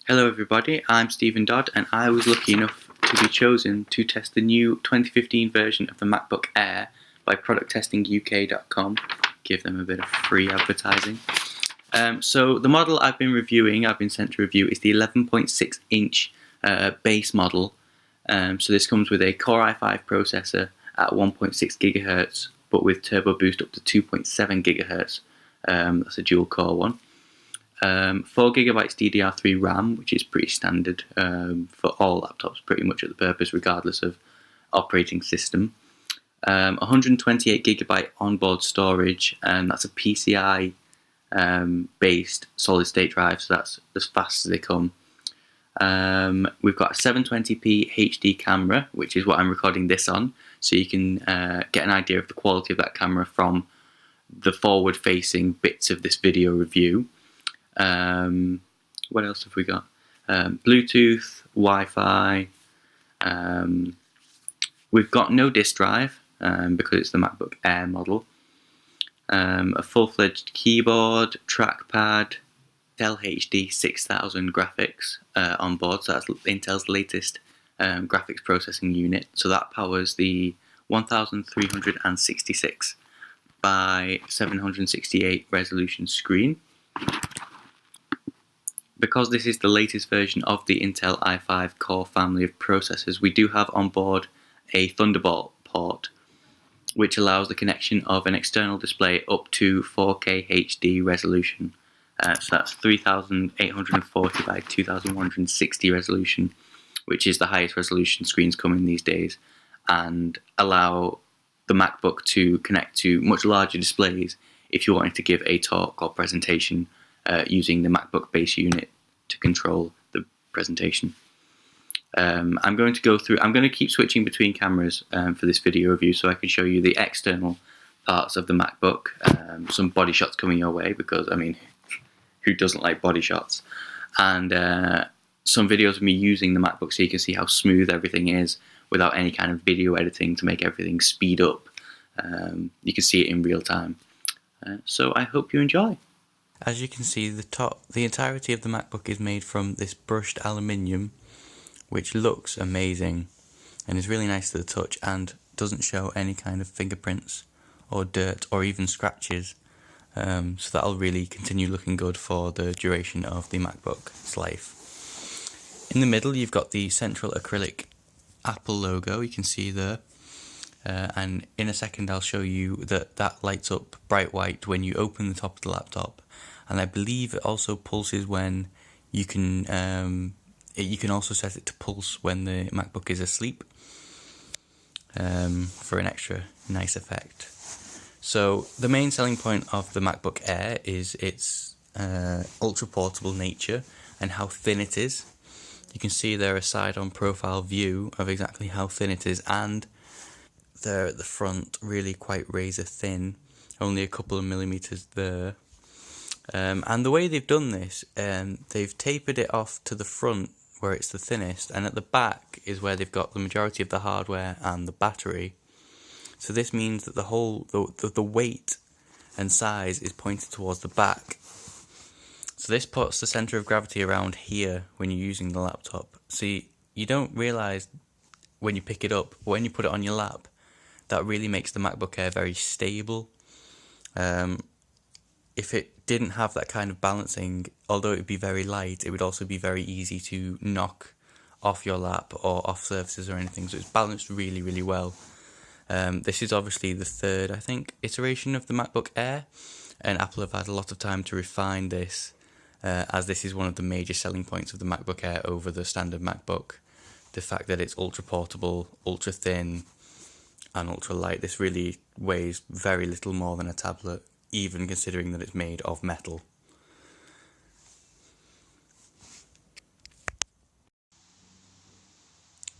Hello everybody, I'm Stephen Dodd and I was lucky enough to be chosen to test the new 2015 version of the MacBook Air by producttestinguk.com. Give them a bit of free advertising. So the model I've been sent to review, is the 11.6 inch base model. So this comes with a Core i5 processor at 1.6 GHz, but with turbo boost up to 2.7 GHz. That's a dual core one. 4GB DDR3 RAM, which is pretty standard for all laptops, pretty much at the purpose, regardless of operating system. 128GB onboard storage, and that's a PCI based solid state drive, so that's as fast as they come. We've got a 720p HD camera, which is what I'm recording this on, so you can get an idea of the quality of that camera from the forward-facing bits of this video review. What else have we got? Bluetooth, Wi-Fi. We've got no disk drive because it's the MacBook Air model. A full-fledged keyboard, trackpad, Dell HD 6000 graphics on board, so that's Intel's latest graphics processing unit. So that powers the 1366 by 768 resolution screen. Because this is the latest version of the Intel i5 core family of processors, we do have on board a Thunderbolt port, which allows the connection of an external display up to 4K HD resolution. So that's 3840 by 2160 resolution, which is the highest resolution screens coming these days, and allow the MacBook to connect to much larger displays if you wanted to give a talk or presentation using the MacBook base unit to control the presentation. I'm going to keep switching between cameras for this video review, so I can show you the external parts of the MacBook. Some body shots coming your way, because I mean, who doesn't like body shots? And some videos of me using the MacBook, so you can see how smooth everything is without any kind of video editing to make everything speed up. You can see it in real time. So I hope you enjoy. As you can see, the entirety of the MacBook is made from this brushed aluminium, which looks amazing and is really nice to the touch and doesn't show any kind of fingerprints or dirt or even scratches. So that'll really continue looking good for the duration of the MacBook's life. In the middle, you've got the central acrylic Apple logo, you can see there. And in a second I'll show you that lights up bright white when you open the top of the laptop, and I believe it also pulses when you can also set it to pulse when the MacBook is asleep, for an extra nice effect. So the main selling point of the MacBook Air is its ultra portable nature and how thin it is. You can see there a side-on profile view of exactly how thin it is, and there at the front, really quite razor thin, only a couple of millimeters there. And the way they've done this, they've tapered it off to the front where it's the thinnest, and at the back is where they've got the majority of the hardware and the battery. So this means that the weight and size is pointed towards the back. So this puts the center of gravity around here when you're using the laptop. So you don't realize when you pick it up, but when you put it on your lap, that really makes the MacBook Air very stable. If it didn't have that kind of balancing, although it would be very light, it would also be very easy to knock off your lap or off surfaces or anything, so it's balanced really, really well. This is obviously the third, I think, iteration of the MacBook Air, and Apple have had a lot of time to refine this, as this is one of the major selling points of the MacBook Air over the standard MacBook. The fact that it's ultra portable, ultra thin, and ultra light. This really weighs very little more than a tablet, even considering that it's made of metal.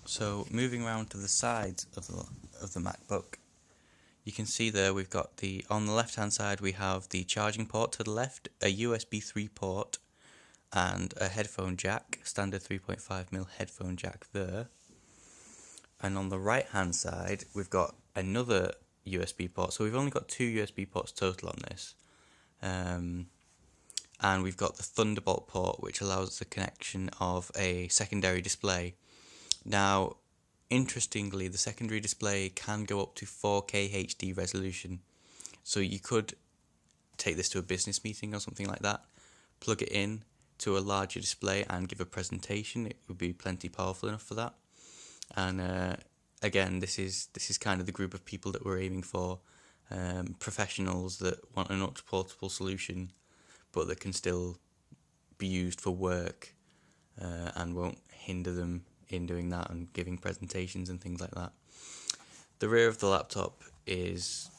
So moving around to the sides of the MacBook, you can see there we've got on the left hand side we have the charging port to the left, a USB 3 port, and a headphone jack, standard 3.5mm headphone jack there. And on the right hand side we've got another USB port, so we've only got two USB ports total on this. and we've got the Thunderbolt port, which allows the connection of a secondary display. Now, interestingly, the secondary display can go up to 4K HD resolution, so you could take this to a business meeting or something like that, plug it in to a larger display and give a presentation. It would be plenty powerful enough for that. And again, this is kind of the group of people that we're aiming for, professionals that want an ultra-portable solution, but that can still be used for work and won't hinder them in doing that and giving presentations and things like that. The rear of the laptop is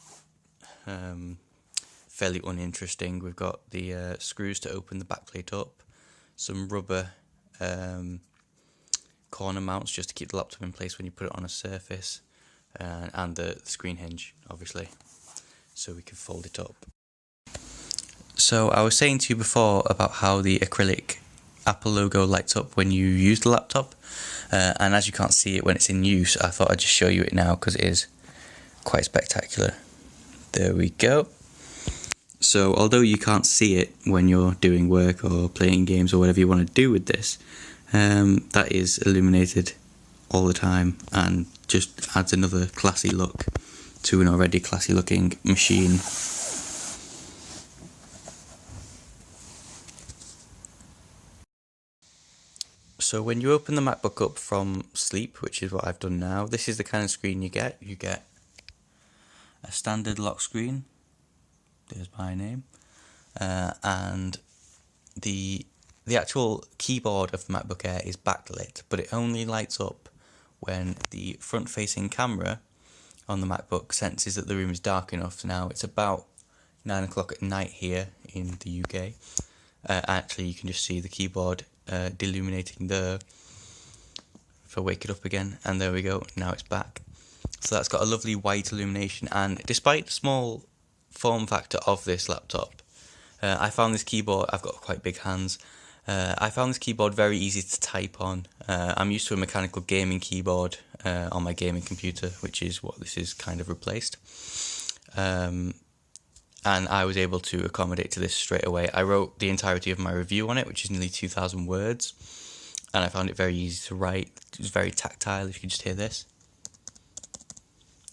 fairly uninteresting. We've got the screws to open the backplate up, some rubber corner mounts just to keep the laptop in place when you put it on a surface, and the screen hinge, obviously, so we can fold it up. So I was saying to you before about how the acrylic Apple logo lights up when you use the laptop, and as you can't see it when it's in use, I thought I'd just show you it now because it is quite spectacular. There we go. So although you can't see it when you're doing work or playing games or whatever you want to do with this, that is illuminated all the time and just adds another classy look to an already classy looking machine. So when you open the MacBook up from sleep, which is what I've done now, this is the kind of screen you get. You get a standard lock screen, there's my name, and the actual keyboard of the MacBook Air is backlit, but it only lights up when the front-facing camera on the MacBook senses that the room is dark enough. Now, it's about 9 o'clock at night here in the UK. Actually, you can just see the keyboard deluminating there. If I wake it up again, and there we go, now it's back. So that's got a lovely white illumination, and despite the small form factor of this laptop, I found this keyboard, I've got quite big hands, I found this keyboard very easy to type on. I'm used to a mechanical gaming keyboard on my gaming computer, which is what this is kind of replaced. And I was able to accommodate to this straight away. I wrote the entirety of my review on it, which is nearly 2,000 words, and I found it very easy to write. It was very tactile, if you can just hear this.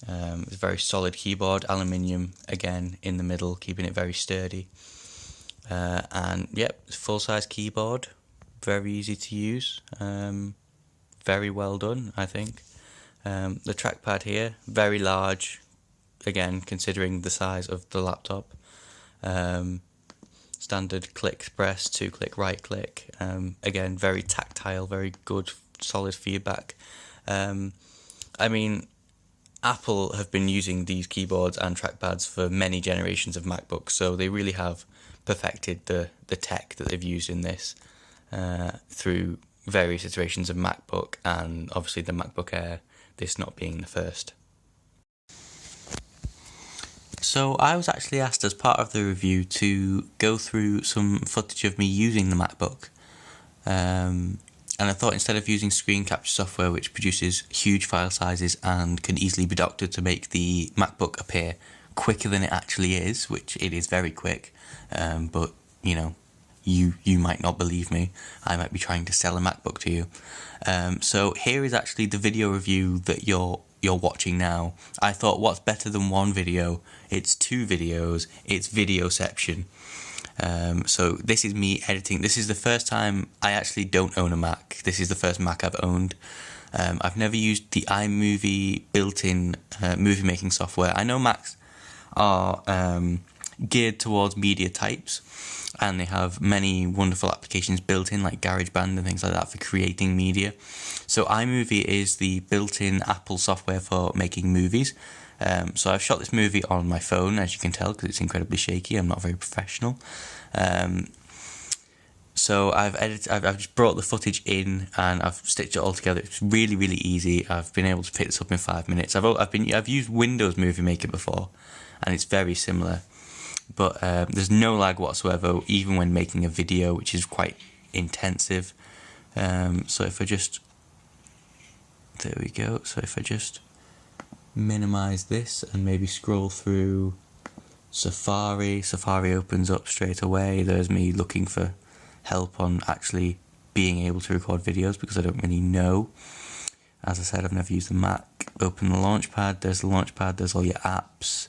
It's a very solid keyboard, aluminium again in the middle, keeping it very sturdy. And yep, it's a full-size keyboard, very easy to use, very well done, I think. The trackpad here, very large, again considering the size of the laptop. Standard click press, 2-click right click, again very tactile, very good solid feedback. I mean, Apple have been using these keyboards and trackpads for many generations of MacBooks, so they really have perfected the tech that they've used in this through various iterations of MacBook, and obviously the MacBook Air, this not being the first. So I was actually asked as part of the review to go through some footage of me using the MacBook. And I thought instead of using screen capture software, which produces huge file sizes and can easily be doctored to make the MacBook appear quicker than it actually is, which it is very quick, but you know, you might not believe me. I might be trying to sell a MacBook to you. So here is actually the video review that you're watching now. I thought, what's better than one video? It's 2 videos. It's Videoception. So this is me editing. This is the first time I actually don't own a Mac. This is the first Mac I've owned. I've never used the iMovie built-in movie making software. I know Macs are geared towards media types, and they have many wonderful applications built in, like GarageBand and things like that, for creating media. So iMovie is the built-in Apple software for making movies. So I've shot this movie on my phone, as you can tell, because it's incredibly shaky. I'm not very professional. So I've just brought the footage in and I've stitched it all together. It's really, really easy. I've been able to pick this up in 5 minutes. I've used Windows Movie Maker before, and it's very similar. But there's no lag whatsoever, even when making a video, which is quite intensive. So if I just, there we go. So if I just minimize this and maybe scroll through Safari opens up straight away. There's me looking for help on actually being able to record videos because I don't really know. As I said, I've never used the Mac. Open the Launchpad. There's the Launchpad. There's all your apps.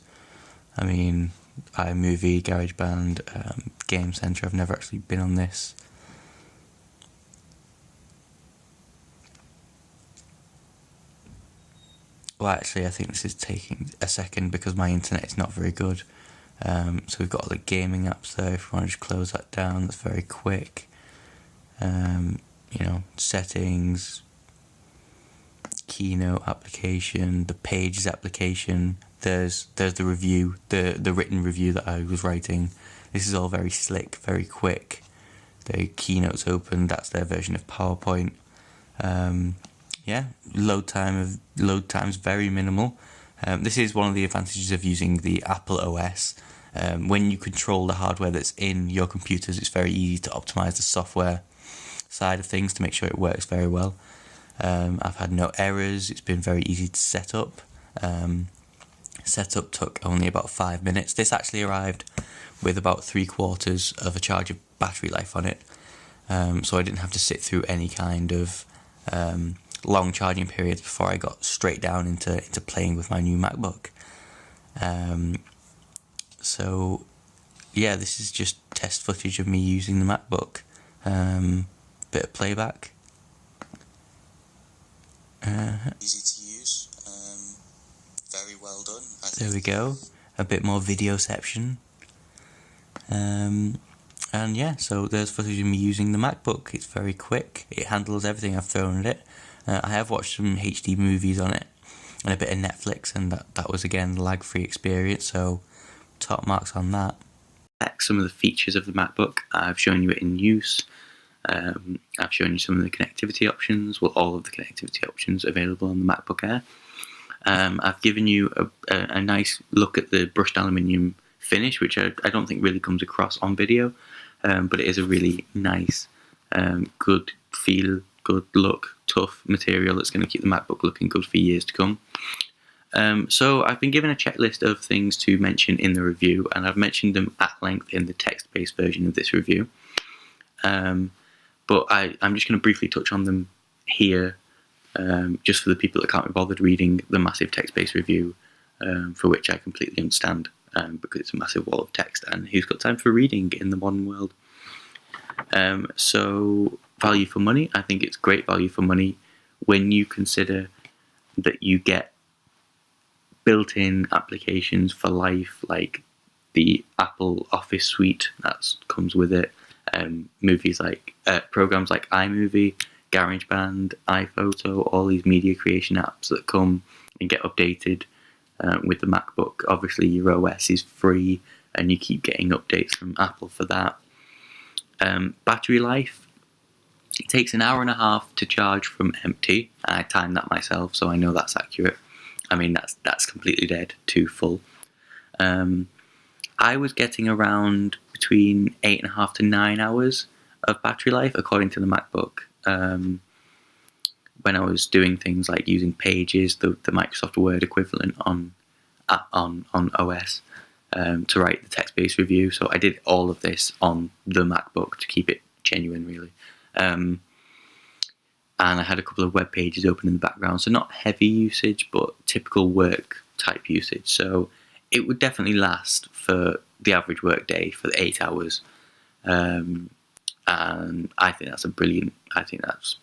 I mean, iMovie, GarageBand, Game Center. I've never actually been on this. Well, actually, I think this is taking a second because my internet is not very good. So we've got all the gaming apps there. If you want to just close that down, that's very quick. Settings, Keynote application, the Pages application. There's the review, the written review that I was writing. This is all very slick, very quick. The Keynote's open. That's their version of PowerPoint. Load time's very minimal. This is one of the advantages of using the Apple OS. When you control the hardware that's in your computers, it's very easy to optimize the software side of things to make sure it works very well. I've had no errors. It's been very easy to set up. Setup took only about 5 minutes. This actually arrived with about 3/4 of a charge of battery life on it. So I didn't have to sit through any kind of long charging periods before I got straight down into playing with my new MacBook. This is just test footage of me using the MacBook. Bit of playback. Easy to use. Very well done. There we go. A bit more videoception. So there's footage of me using the MacBook. It's very quick. It handles everything I've thrown at it. I have watched some HD movies on it and a bit of Netflix, and that was again lag-free experience, so top marks on that. Some of the features of the MacBook. I've shown you it in use. I've shown you some of the connectivity options, all of the connectivity options available on the MacBook Air. I've given you a nice look at the brushed aluminium finish, which I don't think really comes across on video, but it is a really nice, good feel, good look, tough material that's going to keep the MacBook looking good for years to come. So I've been given a checklist of things to mention in the review, and I've mentioned them at length in the text-based version of this review. But I'm just going to briefly touch on them here, just for the people that can't be bothered reading the massive text-based review, for which I completely understand, because it's a massive wall of text, and who's got time for reading in the modern world? So value for money, I think it's great value for money when you consider that you get built-in applications for life, like the Apple Office suite that comes with it, programs like iMovie, GarageBand, iPhoto, all these media creation apps that come and get updated with the MacBook. Obviously your OS is free and you keep getting updates from Apple for that. Battery life, it takes an hour and a half to charge from empty. I timed that myself, so I know that's accurate. I mean, that's completely dead to full. I was getting around between 8.5 to 9 hours of battery life, according to the MacBook. When I was doing things like using Pages, the Microsoft Word equivalent on OS, to write the text-based review. So I did all of this on the MacBook to keep it genuine, really. And I had a couple of web pages open in the background, so not heavy usage, but typical work type usage. So it would definitely last for the average work day for the 8 hours. And I think that's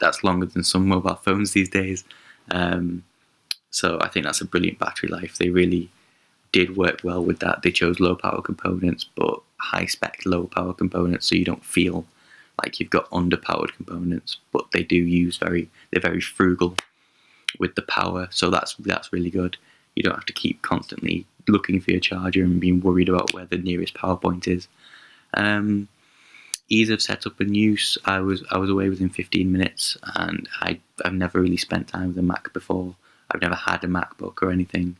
that's longer than some mobile phones these days. So I think that's a brilliant battery life. They really did work well with that. They chose low power components, but high spec low power components, so you don't feel like you've got underpowered components, but they do use they're very frugal with the power, so that's really good. You don't have to keep constantly looking for your charger and being worried about where the nearest power point is. Ease of setup and use, I was away within 15 minutes, and I've never really spent time with a Mac before. I've never had a MacBook or anything.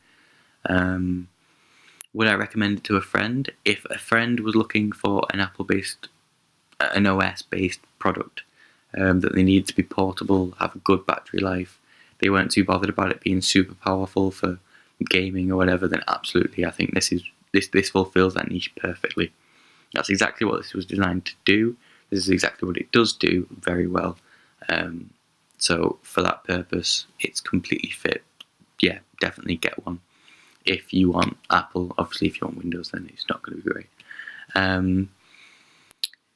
Would I recommend it to a friend? If a friend was looking for an an OS-based product that they needed to be portable, have a good battery life, they weren't too bothered about it being super powerful for gaming or whatever, then absolutely, I think this is this fulfills that niche perfectly. That's exactly what this was designed to do. This is exactly what it does do very well. So for that purpose, it's completely fit. Yeah, definitely get one. If you want Apple, obviously if you want Windows, then it's not going to be great.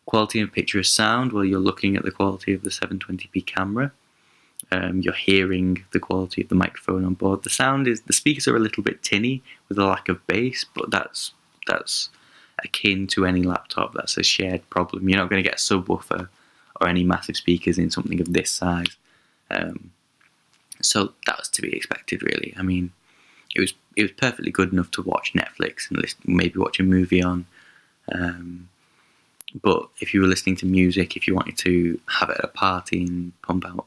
Quality and picture of sound, well, you're looking at the quality of the 720p camera. You're hearing the quality of the microphone on board. The speakers are a little bit tinny with a lack of bass, but that's akin to any laptop. That's a shared problem. You're not going to get a subwoofer or any massive speakers in something of this size. So that was to be expected, really. I mean, it was perfectly good enough to watch Netflix and maybe watch a movie on. But if you were listening to music, if you wanted to have it at a party and pump out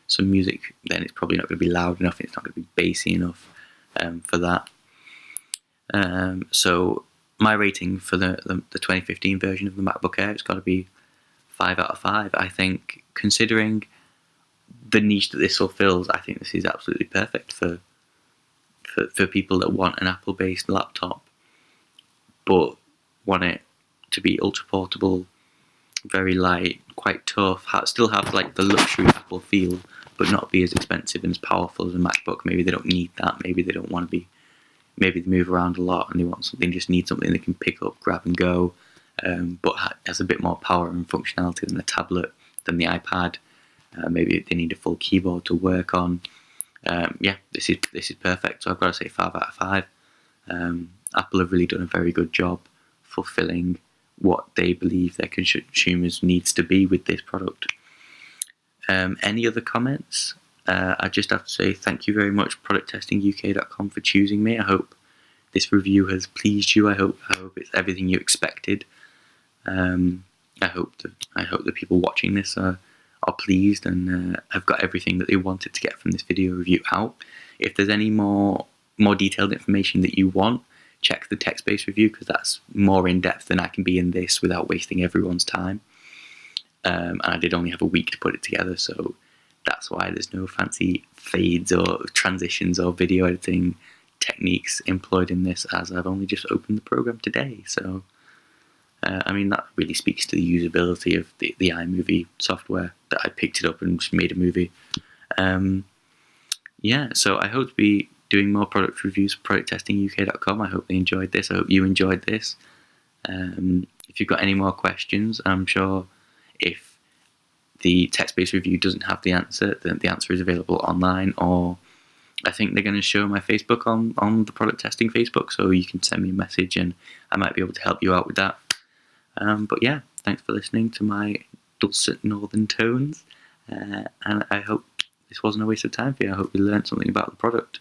some music, then it's probably not going to be loud enough. It's not going to be bassy enough for that. So my rating for the 2015 version of the MacBook Air, it's got to be 5 out of 5. I think, considering the niche that this fulfills, I think this is absolutely perfect for people that want an Apple-based laptop, but want it to be ultra portable, very light, quite tough, still have like the luxury Apple feel, but not be as expensive and as powerful as a MacBook. Maybe they don't need that. Maybe they don't want to be. Maybe they move around a lot and they want something. Just need something they can pick up, grab and go, but has a bit more power and functionality than the tablet, than the iPad. Maybe they need a full keyboard to work on. Yeah, this is perfect. So I've got to say 5 out of 5. Apple have really done a very good job fulfilling what they believe their consumers needs to be with this product. Any other comments? I just have to say thank you very much, producttestinguk.com, for choosing me. I hope this review has pleased you. I hope it's everything you expected. I hope the people watching this are pleased and have got everything that they wanted to get from this video review out. If there's any more detailed information that you want, check the text-based review, because that's more in-depth than I can be in this without wasting everyone's time. And I did only have a week to put it together, so that's why there's no fancy fades or transitions or video editing techniques employed in this, as I've only just opened the program today. So, I mean, that really speaks to the usability of the iMovie software, that I picked it up and just made a movie. Yeah, so I hope to be doing more product reviews for producttestinguk.com. I hope they enjoyed this. I hope you enjoyed this. If you've got any more questions, I'm sure if the text-based review doesn't have the answer, then the answer is available online, or I think they're going to show my Facebook on the Product Testing Facebook, so you can send me a message and I might be able to help you out with that. But yeah, thanks for listening to my dulcet northern tones, and I hope this wasn't a waste of time for you. I hope you learned something about the product.